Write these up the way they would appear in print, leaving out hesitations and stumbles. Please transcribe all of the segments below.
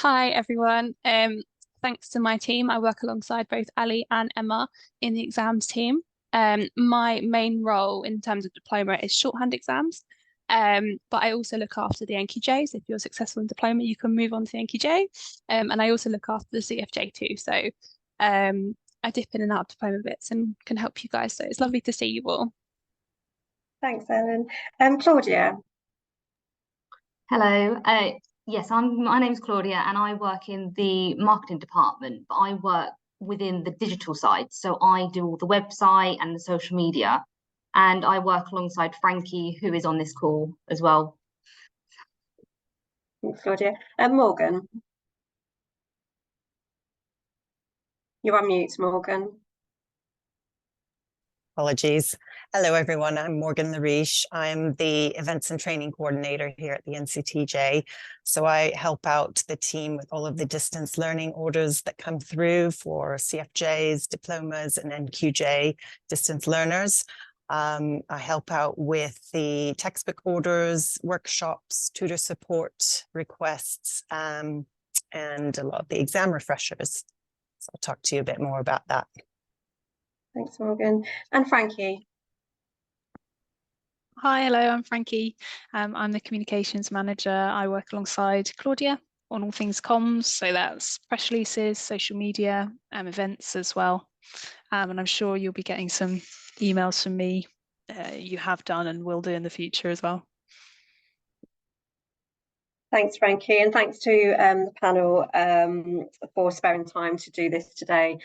Hi everyone. Thanks to my team, I work alongside both Ali and Emma in the exams team. My main role in terms of diploma is shorthand exams, but I also look after the NQJs. If you're successful in diploma, you can move on to the NQJ, and I also look after the CFJ too. So I dip in and out of diploma bits and can help you guys. So it's lovely to see you all. Thanks, Ellen. Claudia. Hello. Yes, my name's Claudia and I work in the marketing department, but I work within the digital side. So I do all the website and the social media, and I work alongside Frankie, who is on this call as well. Thanks, Claudia. Morgan. You're on mute, Morgan. Apologies. Hello, everyone. I'm Morgan Lariche. I'm the Events and Training Coordinator here at the NCTJ. So I help out the team with all of the distance learning orders that come through for CFJs, diplomas, and NQJ distance learners. I help out with the textbook orders, workshops, tutor support requests, and a lot of the exam refreshers. So I'll talk to you a bit more about that. Thanks, Morgan. And Frankie. Hi, hello, I'm Frankie. I'm the communications manager. I work alongside Claudia on all things comms, so that's press releases, social media, events as well. And I'm sure you'll be getting some emails from me. You have done and will do in the future as well. Thanks, Frankie, and thanks to the panel for sparing time to do this today.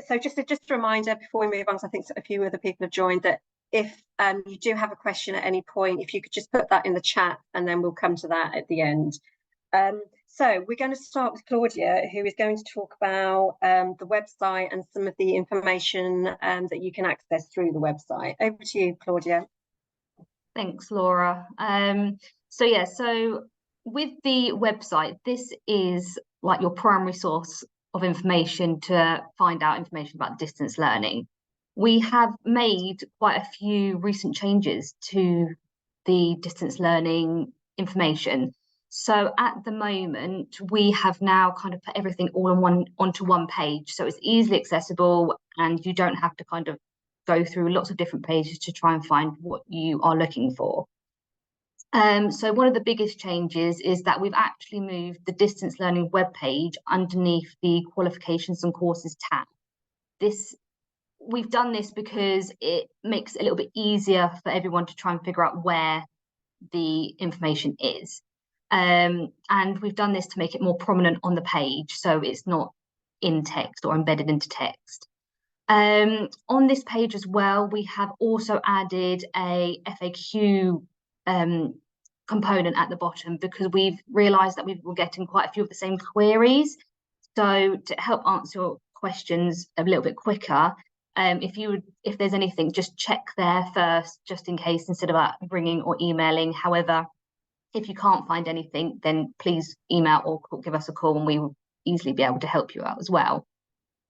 So just a reminder before we move on, because I think a few other people have joined, that if you do have a question at any point, if you could just put that in the chat and then we'll come to that at the end. So we're going to start with Claudia, who is going to talk about the website and some of the information that you can access through the website. Over to you, Claudia. Thanks, Laura. So with the website, this is like your primary source of information to find out information about distance learning. We have made quite a few recent changes to the distance learning information. So at the moment, we have now kind of put everything all onto one page. So it's easily accessible and you don't have to kind of go through lots of different pages to try and find what you are looking for. So one of the biggest changes is that we've actually moved the distance learning webpage underneath the qualifications and courses tab. We've done this because it makes it a little bit easier for everyone to try and figure out where the information is. And we've done this to make it more prominent on the page, so it's not in text or embedded into text. On this page as well, we have also added a FAQ component at the bottom, because we've realized that we were getting quite a few of the same queries. So to help answer your questions a little bit quicker, if there's anything, just check there first, just in case, instead of ringing or emailing. However, if you can't find anything, then please email or give us a call and we will easily be able to help you out as well.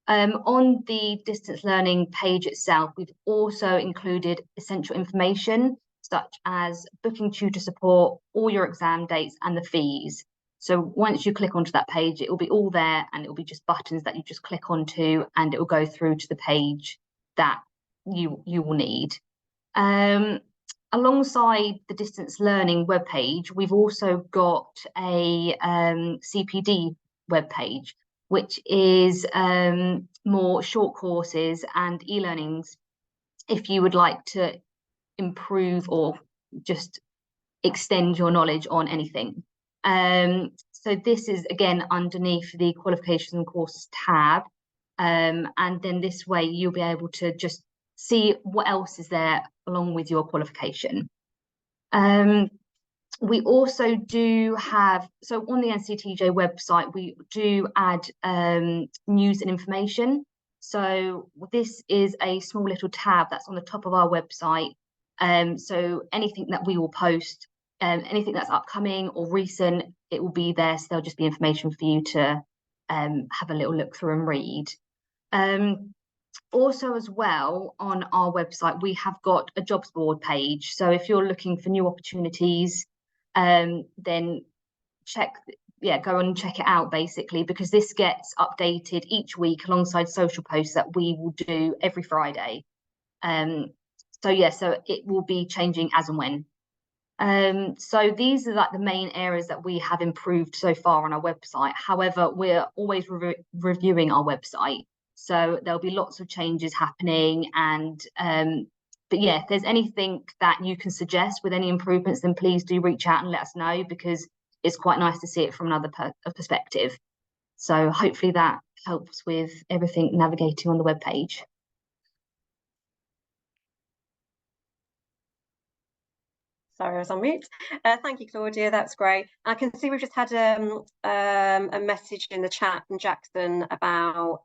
On the distance learning page itself, we've also included essential information such as booking tutor support, all your exam dates and the fees. So once you click onto that page, it will be all there, and it will be just buttons that you just click onto, and it will go through to the page that you will need. Alongside the distance learning webpage, we've also got a CPD webpage, which is more short courses and e-learnings if you would like to improve or just extend your knowledge on anything. So this is again underneath the qualifications and courses tab, and then this way you'll be able to just see what else is there along with your qualification. We also do have, so on the NCTJ website, we do add news and information. So this is a small little tab that's on the top of our website. So anything that we will post, anything that's upcoming or recent, it will be there. So there'll just be information for you to have a little look through and read. Also as well, on our website, we have got a jobs board page. So if you're looking for new opportunities, then go and check it out basically, because this gets updated each week alongside social posts that we will do every Friday. So it will be changing as and when. So these are like the main areas that we have improved so far on our website. However, we're always reviewing our website, so there'll be lots of changes happening. And but yeah, if there's anything that you can suggest with any improvements, then please do reach out and let us know, because it's quite nice to see it from another perspective. So hopefully that helps with everything navigating on the web page. Sorry, I was on mute. Thank you, Claudia. That's great. I can see we've just had a message in the chat from Jackson about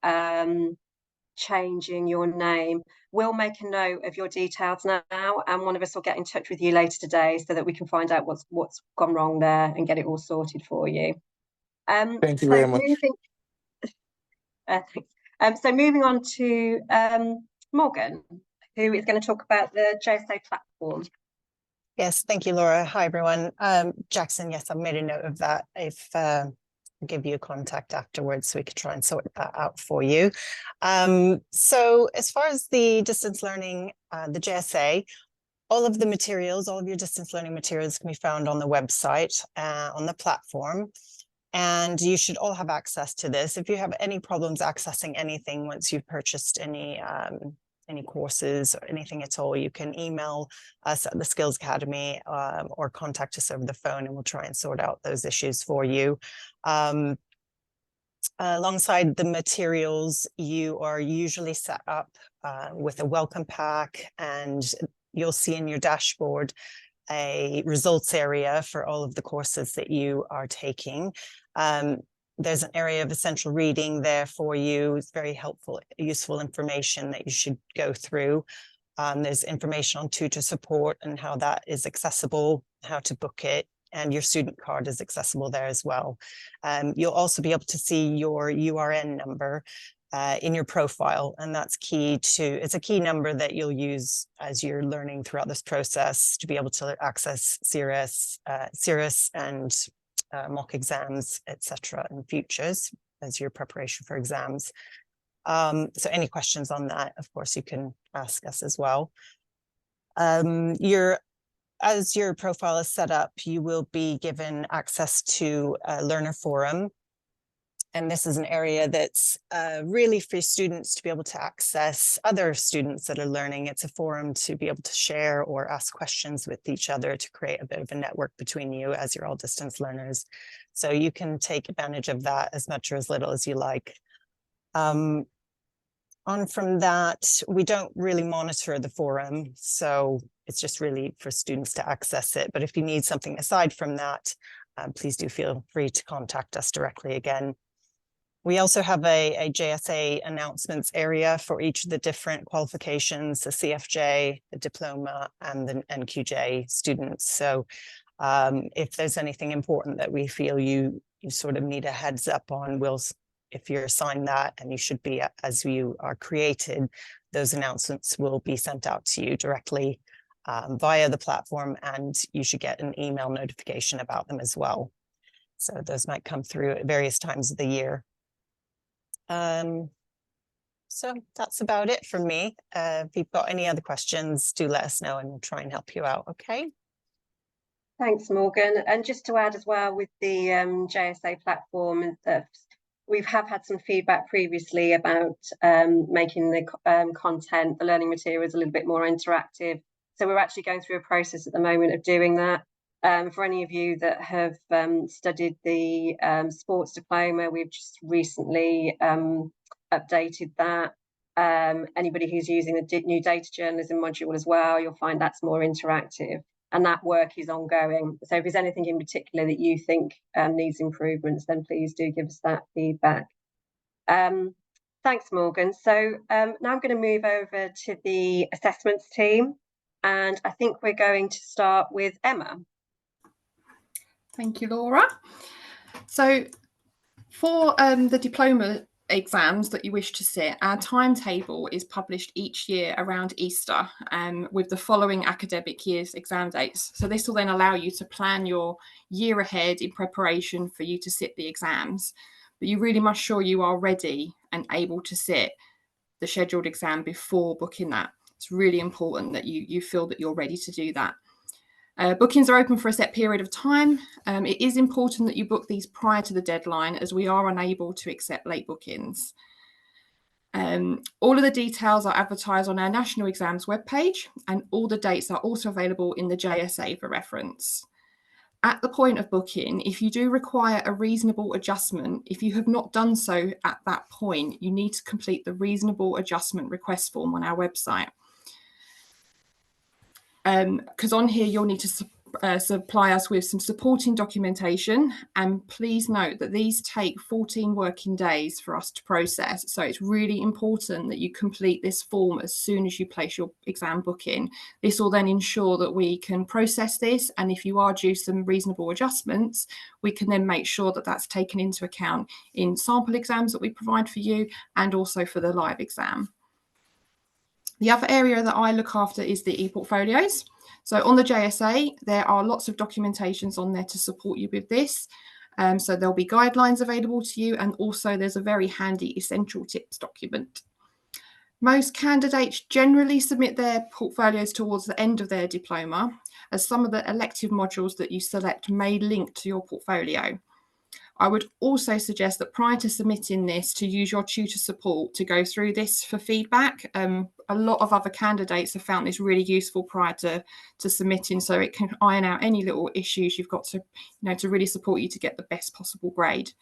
changing your name. We'll make a note of your details now, and one of us will get in touch with you later today so that we can find out what's gone wrong there and get it all sorted for you. Thank you very much. So moving on to Morgan, who is going to talk about the JSA platform. Yes, thank you, Laura. Hi, everyone. Jackson, yes, I've made a note of that. I'll give you a contact afterwards so we could try and sort that out for you. So as far as the distance learning, the JSA, all of your distance learning materials can be found on the website, on the platform. And you should all have access to this. If you have any problems accessing anything once you've purchased any courses or anything at all, you can email us at the Skills Academy or contact us over the phone, and we'll try and sort out those issues for you. Alongside the materials, you are usually set up with a welcome pack, and you'll see in your dashboard a results area for all of the courses that you are taking. There's an area of essential reading there for you. It's very helpful, useful information that you should go through. There's information on tutor support and how that is accessible, how to book it, and your student card is accessible there as well. You'll also be able to see your URN number in your profile, and that's key to, it's a key number that you'll use as you're learning throughout this process to be able to access CIRS and mock exams, etc. in futures as your preparation for exams. So any questions on that, of course, you can ask us as well. As your profile is set up, you will be given access to a learner forum. And this is an area that's really for students to be able to access other students that are learning. It's a forum to be able to share or ask questions with each other to create a bit of a network between you as you're all distance learners. So you can take advantage of that as much or as little as you like. On from that, we don't really monitor the forum, so it's just really for students to access it. But if you need something aside from that, please do feel free to contact us directly again. We also have a JSA announcements area for each of the different qualifications, the CFJ, the diploma, and the NQJ students. So if there's anything important that we feel you sort of need a heads up on, if you're assigned that, and you should be as you are created, those announcements will be sent out to you directly via the platform, and you should get an email notification about them as well. So those might come through at various times of the year. So that's about it from me. If you've got any other questions, do let us know and we'll try and help you out. Okay. Thanks, Morgan. And just to add as well with the JSA platform, we've had some feedback previously about making the content, the learning materials a little bit more interactive. So we're actually going through a process at the moment of doing that. For any of you that have studied the sports diploma, we've just recently updated that. Anybody who's using the new data journalism module as well, you'll find that's more interactive, and that work is ongoing. So if there's anything in particular that you think needs improvements, then please do give us that feedback. Thanks, Morgan. So now I'm going to move over to the assessments team, and I think we're going to start with Emma. Thank you, Laura. So for the diploma exams that you wish to sit, our timetable is published each year around Easter with the following academic year's exam dates. So this will then allow you to plan your year ahead in preparation for you to sit the exams. But you really must ensure you are ready and able to sit the scheduled exam before booking that. It's really important that you feel that you're ready to do that. Bookings are open for a set period of time. It is important that you book these prior to the deadline, as we are unable to accept late bookings. All of the details are advertised on our national exams webpage, and all the dates are also available in the JSA for reference. At the point of booking, if you do require a reasonable adjustment, if you have not done so at that point, you need to complete the reasonable adjustment request form on our website. Because on here you'll need to supply us with some supporting documentation, and please note that these take 14 working days for us to process, so it's really important that you complete this form as soon as you place your exam booking. This will then ensure that we can process this, and if you are due some reasonable adjustments, we can then make sure that that's taken into account in sample exams that we provide for you and also for the live exam. The other area that I look after is the e-portfolios. So on the JSA, there are lots of documentations on there to support you with this. So there'll be guidelines available to you, and also there's a very handy essential tips document. Most candidates generally submit their portfolios towards the end of their diploma, as some of the elective modules that you select may link to your portfolio. I would also suggest that prior to submitting this, to use your tutor support to go through this for feedback. A lot of other candidates have found this really useful prior to submitting, so it can iron out any little issues you've got to, to really support you to get the best possible grade.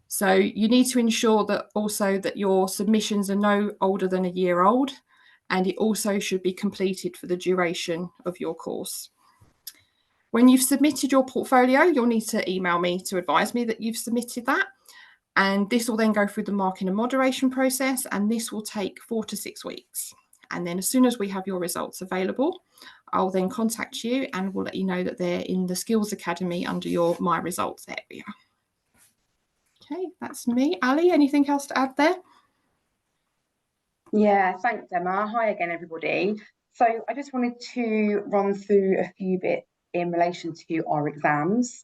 So you need to ensure that also that your submissions are no older than a year old, and it also should be completed for the duration of your course. When you've submitted your portfolio, you'll need to email me to advise me that you've submitted that. And this will then go through the marking and moderation process, and this will take 4 to 6 weeks. And then as soon as we have your results available, I'll then contact you and we'll let you know that they're in the Skills Academy under your My Results area. Okay, that's me. Ali, anything else to add there? Yeah, thanks, Emma. Hi again, everybody. So I just wanted to run through a few bits in relation to our exams.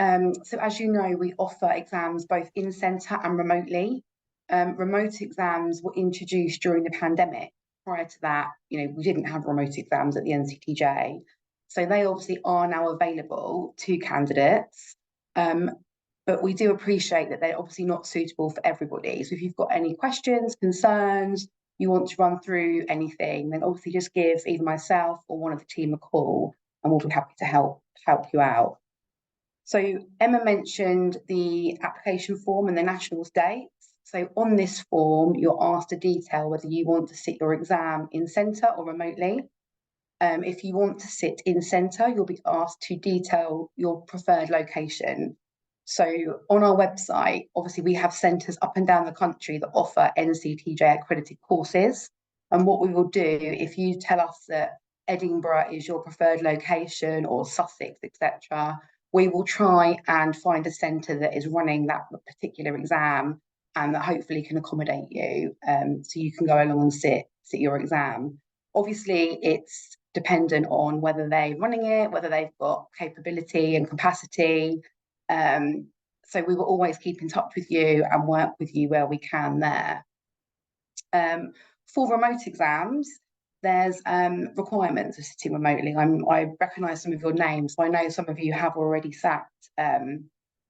So as you know, we offer exams both in centre and remotely. Remote exams were introduced during the pandemic. Prior to that, we didn't have remote exams at the NCTJ. So they obviously are now available to candidates. But we do appreciate that they're obviously not suitable for everybody. So if you've got any questions, concerns, you want to run through anything, then obviously just give either myself or one of the team a call, and we'll be happy to help you out. So Emma mentioned the application form and the nationals dates. So on this form, you're asked to detail whether you want to sit your exam in centre or remotely. If you want to sit in centre, you'll be asked to detail your preferred location. So on our website, obviously we have centres up and down the country that offer NCTJ accredited courses. And what we will do, if you tell us that Edinburgh is your preferred location, or Sussex, etc., we will try and find a centre that is running that particular exam and that hopefully can accommodate you, so you can go along and sit your exam. Obviously, it's dependent on whether they're running it, whether they've got capability and capacity. So we will always keep in touch with you and work with you where we can there. For remote exams, there's requirements of sitting remotely. I recognise some of your names, so I know some of you have already sat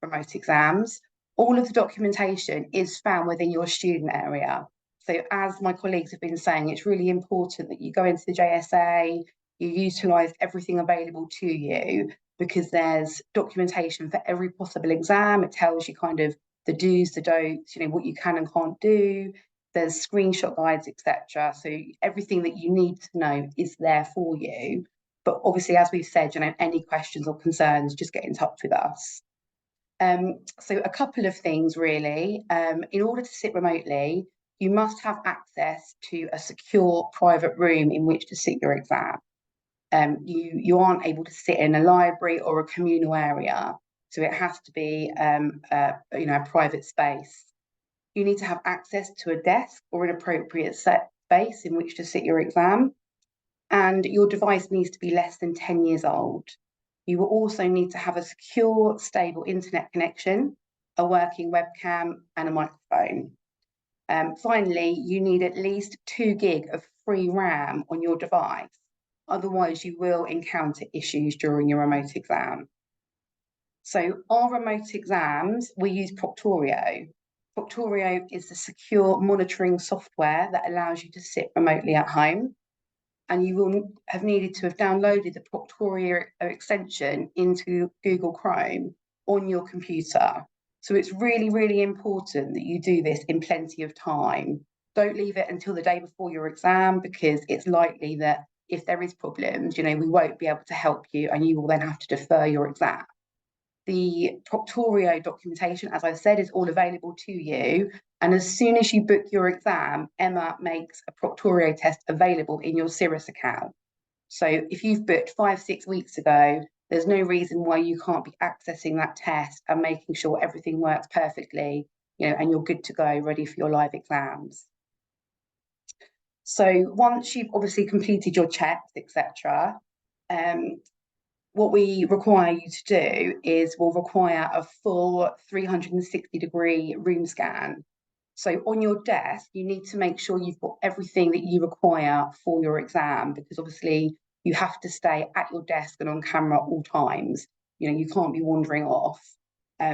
remote exams. All of the documentation is found within your student area. So as my colleagues have been saying, it's really important that you go into the JSA, you utilise everything available to you, because there's documentation for every possible exam. It tells you kind of the do's, the don'ts, what you can and can't do. There's screenshot guides, etc. So everything that you need to know is there for you. But obviously, as we've said, any questions or concerns, just get in touch with us. So a couple of things really. In order to sit remotely, you must have access to a secure private room in which to sit your exam. You aren't able to sit in a library or a communal area, so it has to be a private space. You need to have access to a desk or an appropriate set space in which to sit your exam. And your device needs to be less than 10 years old. You will also need to have a secure, stable internet connection, a working webcam, and a microphone. Finally, you need at least 2 gig of free RAM on your device. Otherwise, you will encounter issues during your remote exam. So our remote exams, we use Proctorio. Proctorio is the secure monitoring software that allows you to sit remotely at home. And you will have needed to have downloaded the Proctorio extension into Google Chrome on your computer. So it's really, really important that you do this in plenty of time. Don't leave it until the day before your exam, because it's likely that if there is problems, we won't be able to help you and you will then have to defer your exam. The Proctorio documentation, as I said, is all available to you. And as soon as you book your exam, Emma makes a Proctorio test available in your Cirrus account. So if you've booked 5-6 weeks ago, there's no reason why you can't be accessing that test and making sure everything works perfectly, and you're good to go, ready for your live exams. So once you've obviously completed your checks, etc., what we require you to do is we'll require a full 360-degree room scan. So on your desk, you need to make sure you've got everything that you require for your exam, because obviously you have to stay at your desk and on camera at all times. You can't be wandering off,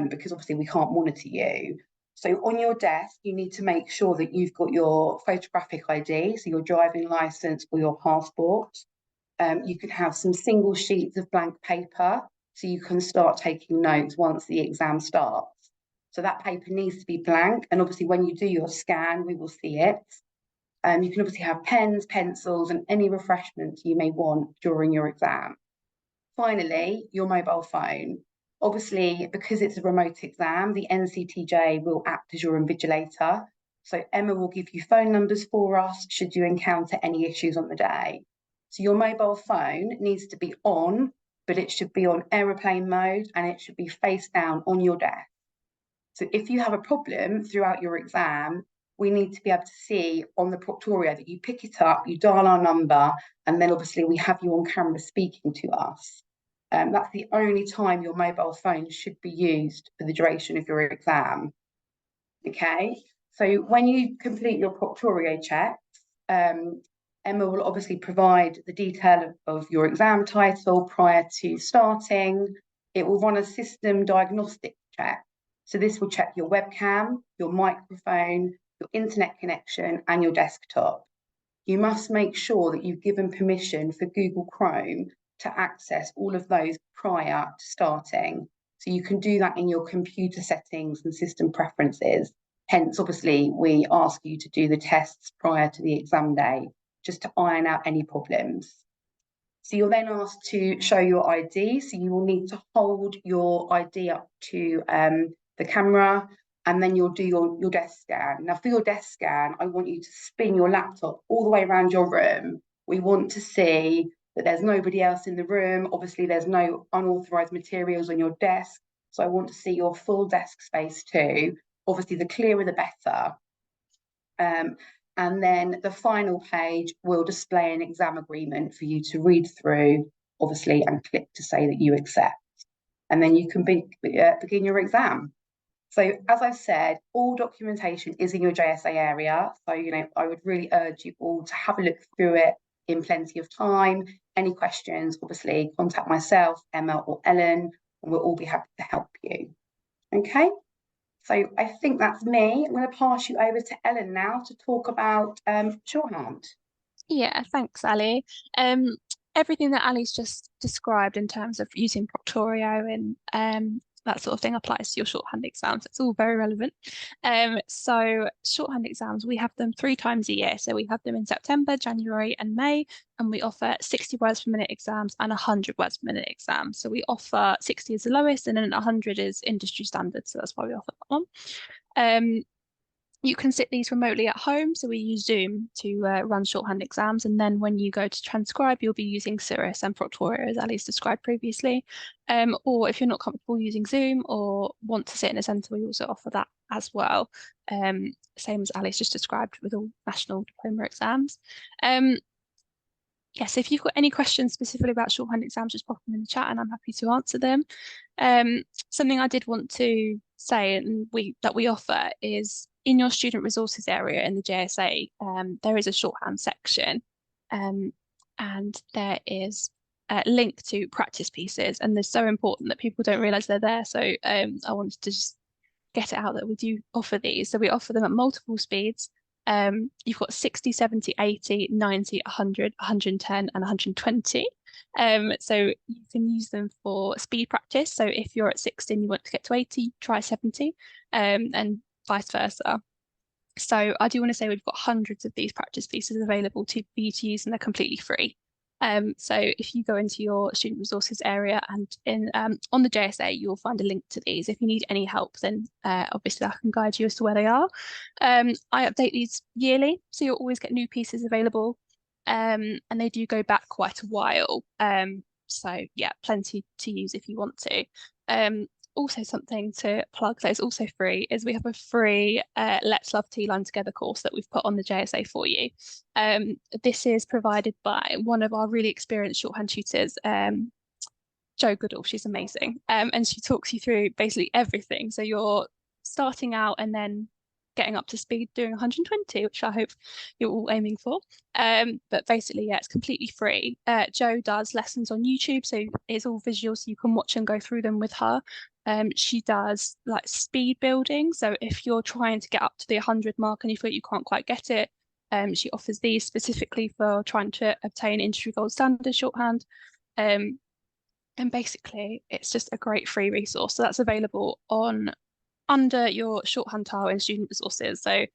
because obviously we can't monitor you. So on your desk, you need to make sure that you've got your photographic ID, so your driving license or your passport. You could have some single sheets of blank paper, so you can start taking notes once the exam starts. So that paper needs to be blank, and obviously when you do your scan, we will see it. You can obviously have pens, pencils, and any refreshments you may want during your exam. Finally, your mobile phone. Obviously, because it's a remote exam, the NCTJ will act as your invigilator. So Emma will give you phone numbers for us should you encounter any issues on the day. So your mobile phone needs to be on, but it should be on aeroplane mode and it should be face down on your desk. So if you have a problem throughout your exam, we need to be able to see on the Proctorio that you pick it up, you dial our number, and then obviously we have you on camera speaking to us. That's the only time your mobile phone should be used for the duration of your exam. Okay, so when you complete your Proctorio checks, Emma will obviously provide the detail of your exam title prior to starting. It will run a system diagnostic check. So this will check your webcam, your microphone, your internet connection, and your desktop. You must make sure that you've given permission for Google Chrome to access all of those prior to starting. So you can do that in your computer settings and system preferences. Hence, obviously, we ask you to do the tests prior to the exam day, just to iron out any problems. So you're then asked to show your ID. So you will need to hold your ID up to the camera, and then you'll do your desk scan. Now for your desk scan, I want you to spin your laptop all the way around your room. We want to see that there's nobody else in the room. Obviously, there's no unauthorized materials on your desk. So I want to see your full desk space too. Obviously, the clearer the better. And then the final page will display an exam agreement for you to read through, obviously, and click to say that you accept. And then you can begin your exam. So as I've said, all documentation is in your JSA area. So, I would really urge you all to have a look through it in plenty of time. Any questions, obviously, contact myself, Emma, or Ellen, and we'll all be happy to help you. Okay, so I think that's me. I'm going to pass you over to Ellen now to talk about shorthand. Yeah, thanks, Ali. Everything that Ali's just described in terms of using Proctorio and that sort of thing applies to your shorthand exams. It's all very relevant. So shorthand exams, we have them 3 times a year. So we have them in September, January, and May, and we offer 60 words per minute exams and 100 words per minute exams. So we offer 60 as the lowest, and then 100 is industry standard. So that's why we offer that one. You can sit these remotely at home, so we use Zoom to run shorthand exams, and then when you go to transcribe, you'll be using Cirrus and Proctorio, as Ali's described previously. Or if you're not comfortable using Zoom or want to sit in a centre, we also offer that as well. Same as Alice just described with all national diploma exams. Yes, if you've got any questions specifically about shorthand exams, just pop them in the chat and I'm happy to answer them. Something I did want to say and that we offer is in your student resources area in the JSA, there is a shorthand section, and there is a link to practice pieces, and they're so important that people don't realise they're there. So I wanted to just get it out that we do offer these. So we offer them at multiple speeds. You've got 60, 70, 80, 90, 100, 110 and 120. So you can use them for speed practice. So if you're at 60 and you want to get to 80, try 70, and vice versa. So I do want to say we've got hundreds of these practice pieces available for you to use, and they're completely free. So if you go into your student resources area and on the JSA, you'll find a link to these. If you need any help, then obviously I can guide you as to where they are. I update these yearly, so you'll always get new pieces available, and they do go back quite a while. So yeah, plenty to use if you want to. Also something to plug that is also free is we have a free Let's Love T-Line Together course that we've put on the JSA for you. This is provided by one of our really experienced shorthand tutors, Jo Goodall. She's amazing, and she talks you through basically everything. So you're starting out and then getting up to speed doing 120, which I hope you're all aiming for. But basically, yeah, it's completely free. Jo does lessons on YouTube, so it's all visual, so you can watch and go through them with her. She does like speed building. So if you're trying to get up to the 100 mark and you feel you can't quite get it, she offers these specifically for trying to obtain industry gold standard shorthand. And basically, it's just a great free resource. So that's available under your shorthand tile in student resources. So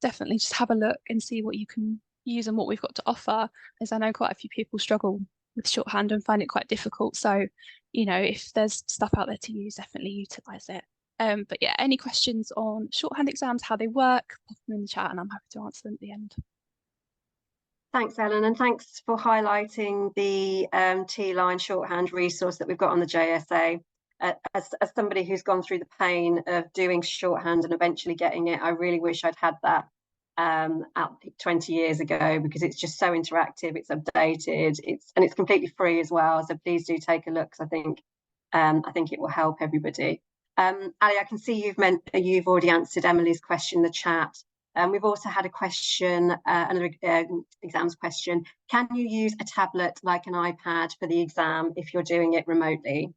definitely just have a look and see what you can use and what we've got to offer, as I know quite a few people struggle with shorthand and find it quite difficult. So, you know, if there's stuff out there to use, definitely utilize it. But yeah, any questions on shorthand exams, how they work, pop them in the chat and I'm happy to answer them at the end. Thanks, Ellen, and thanks for highlighting the T-Line shorthand resource that we've got on the JSA. As somebody who's gone through the pain of doing shorthand and eventually getting it, I really wish I'd had that 20 years ago, because it's just so interactive, it's updated, it's completely free as well. So please do take a look, because I think it will help everybody. Ali, I can see you've already answered Emily's question in the chat. We've also had a question, another exams question. Can you use a tablet like an iPad for the exam if you're doing it remotely?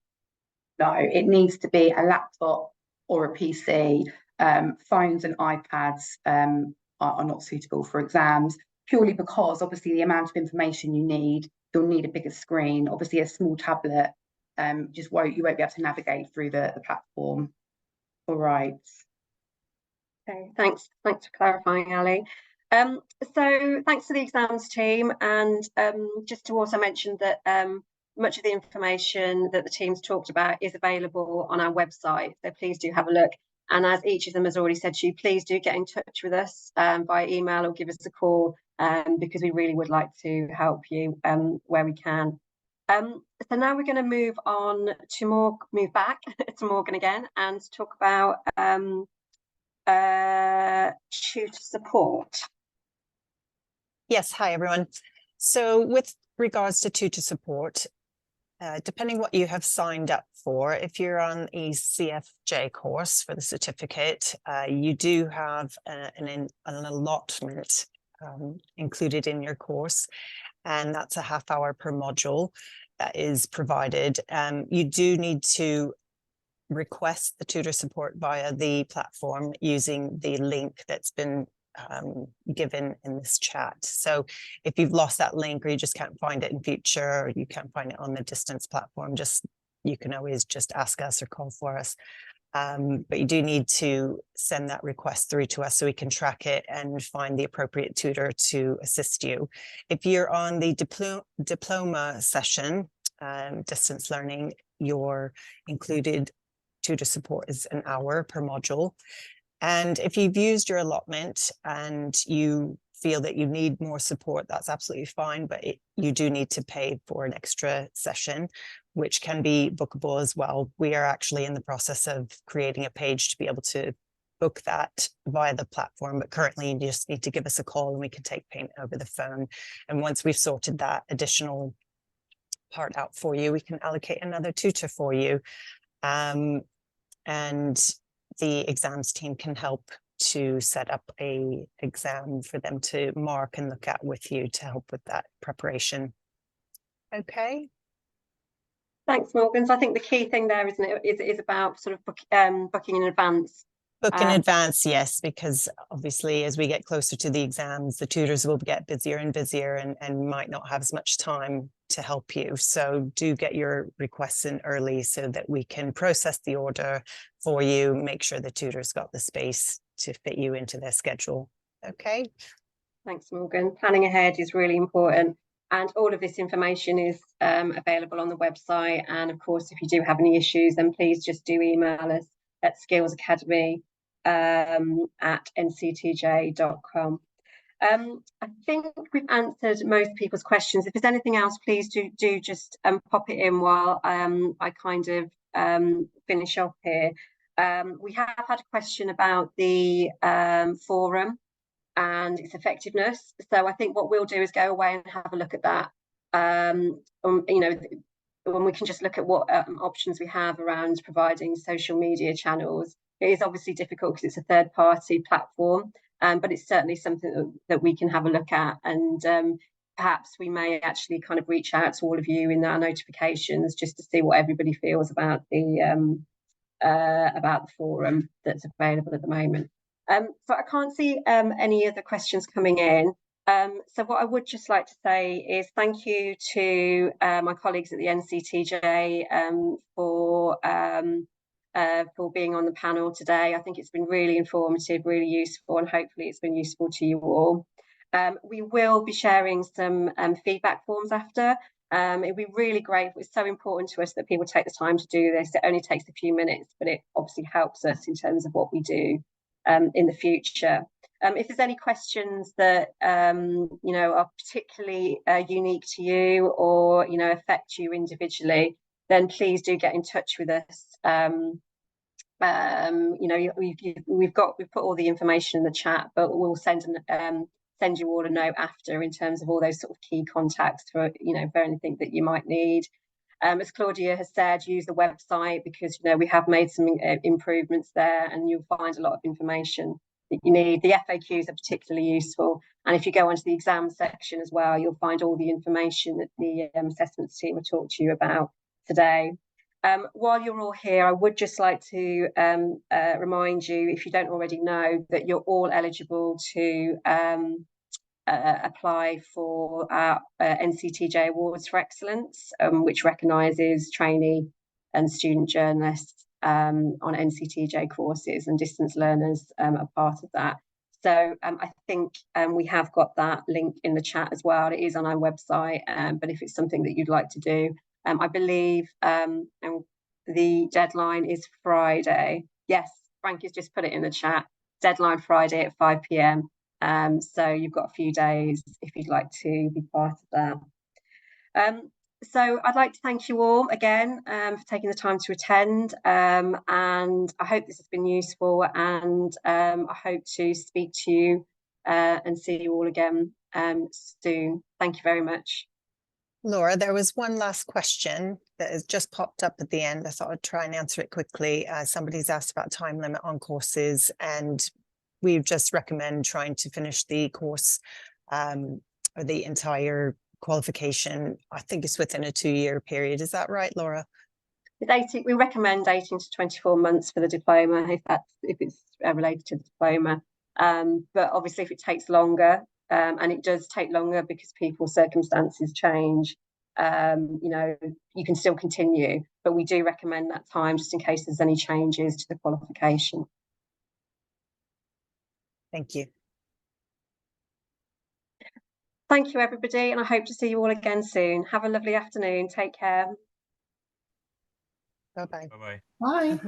No, it needs to be a laptop or a PC. Phones and iPads are not suitable for exams, purely because obviously the amount of information you'll need a bigger screen. Obviously a small tablet, you won't be able to navigate through the platform. All right. Okay, thanks for clarifying, Ali. So thanks to the exams team, and just to also mention that much of the information that the team's talked about is available on our website, so please do have a look. And as each of them has already said to you, please do get in touch with us by email or give us a call, because we really would like to help you where we can. So now we're going to move back to Morgan again and talk about tutor support. Yes, hi everyone. So with regards to tutor support, depending what you have signed up for, if you're on a CFJ course for the certificate, you do have an allotment included in your course, and that's a half hour per module that is provided. You do need to request the tutor support via the platform using the link that's been given in this chat. So if you've lost that link, or you just can't find it in future, or you can't find it on the distance platform, you can always just ask us or call for us. But you do need to send that request through to us so we can track it and find the appropriate tutor to assist you. If you're on the diploma session, distance learning, your included tutor support is an hour per module. And if you've used your allotment and you feel that you need more support, that's absolutely fine, but you do need to pay for an extra session, which can be bookable as well. We are actually in the process of creating a page to be able to book that via the platform, but currently you just need to give us a call and we can take payment over the phone. And once we've sorted that additional part out for you, we can allocate another tutor for you. And the exams team can help to set up a exam for them to mark and look at with you to help with that preparation. Okay. Thanks, Morgan. So I think the key thing there, isn't it, is about sort of booking in advance. Book in advance, yes, because obviously as we get closer to the exams, the tutors will get busier and busier and might not have as much time to help you. So do get your requests in early so that we can process the order for you, make sure the tutor's got the space to fit you into their schedule. Okay. Thanks, Morgan. Planning ahead is really important. And all of this information is available on the website. And of course, if you do have any issues, then please just do email us at skillsacademy@nctj.com. I think we've answered most people's questions. If there's anything else, please do just pop it in while I kind of finish off here. We have had a question about the forum and its effectiveness. So I think what we'll do is go away and have a look at that. You know, when we can just look at what options we have around providing social media channels. It is obviously difficult because it's a third-party platform, but it's certainly something that we can have a look at. And perhaps we may actually kind of reach out to all of you in our notifications just to see what everybody feels about the forum that's available at the moment. So I can't see any other questions coming in. So what I would just like to say is thank you to my colleagues at the NCTJ for being on the panel today. I think it's been really informative, really useful, and hopefully it's been useful to you all. We will be sharing some feedback forms after. It'd be really great. It's so important to us that people take the time to do this. It only takes a few minutes, but it obviously helps us in terms of what we do in the future. If there's any questions that you know, are particularly unique to you or you know, affect you individually, then please do get in touch with us. You know, we've put all the information in the chat, but we'll send you all a note after in terms of all those sort of key contacts for, you know, for anything that you might need. As Claudia has said, use the website because, you know, we have made some improvements there and you'll find a lot of information that you need. The FAQs are particularly useful. And if you go onto the exam section as well, you'll find all the information that the assessments team will talk to you about today. While you're all here, I would just like to remind you, if you don't already know, that you're all eligible to apply for our NCTJ Awards for Excellence, which recognises trainee and student journalists on NCTJ courses, and distance learners are part of that. So I think we have got that link in the chat as well. It is on our website, but if it's something that you'd like to do, I believe the deadline is Friday. Yes, Frank has just put it in the chat. Deadline Friday at 5 p.m. So you've got a few days if you'd like to be part of that. So I'd like to thank you all again for taking the time to attend, and I hope this has been useful, and I hope to speak to you and see you all again soon. Thank you very much. Laura, there was one last question that has just popped up at the end. I thought I'd try and answer it quickly. Somebody's asked about time limit on courses, and we just recommend trying to finish the course or the entire qualification. I think it's within a 2-year period. Is that right, Laura? We recommend 18 to 24 months for the diploma if it's related to the diploma. But obviously, if it takes longer, and it does take longer because people's circumstances change, you know, you can still continue. But we do recommend that time just in case there's any changes to the qualification. Thank you. Thank you, everybody, and I hope to see you all again soon. Have a lovely afternoon. Take care. Bye-bye. Bye-bye. Bye.